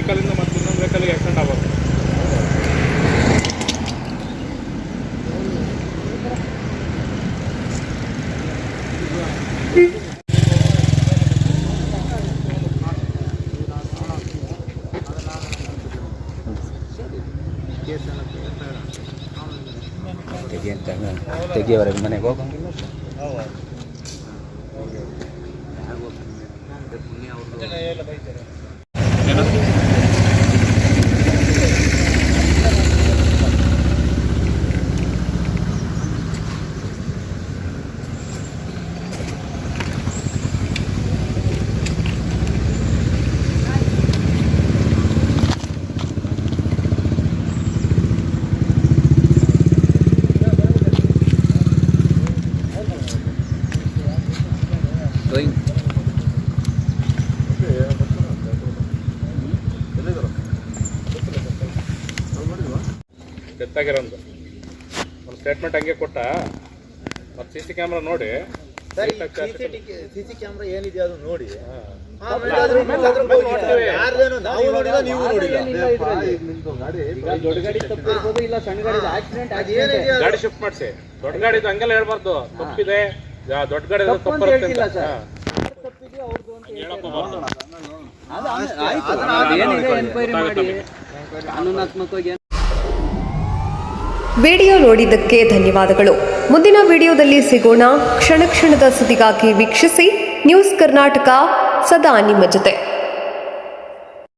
ವೆಹಿಕಲಿಂದ ಮತ್ತು ಇನ್ನೊಂದು ವೆಹಿಕಲ್ಗೆ ಆಕ್ಸಿಡೆಂಟ್ ಆಗ್ಬೋದು. ತೆಗಿಯವರೆಗೆ ಮನೆಗೆ ಹೋಗಂಗಿಲ್ಲ. ಡೆತ್ ಆಗಿರೋದು ಒಂದು ಸ್ಟೇಟ್ಮೆಂಟ್ ಹಂಗೆ ಕೊಟ್ಟ. ಮತ್ತು ಸಿ ಸಿ ಕ್ಯಾಮ್ರಾ ನೋಡಿ, ಸಿ ಸಿ ಕ್ಯಾಮ್ರಾ ಏನಿದೆ ಅದು ನೋಡಿ. ಗಾಡಿ ಶಿಫ್ಟ್ ಮಾಡಿಸಿ. ದೊಡ್ಡ ಗಾಡಿ ಹಂಗೆಲ್ಲ ಹೇಳ್ಬಾರ್ದು, ತಪ್ಪಿದೆ, ದೊಡ್ಡ ಗಾಡಿ ತಪ್ಪು ಬರುತ್ತೆ. ವಿಡಿಯೋ ನೋಡಿದ್ದಕ್ಕೆ ಧನ್ಯವಾದಗಳು. ಮುಂದಿನ ವಿಡಿಯೋದಲ್ಲಿ ಸಿಗೋಣ. ಕ್ಷಣ ಕ್ಷಣದ ಸುದ್ದಿಗಾಗಿ ವೀಕ್ಷಿಸಿ ನ್ಯೂಸ್ ಕರ್ನಾಟಕ, ಸದಾ ನಿಮ್ಮ ಜೊತೆ.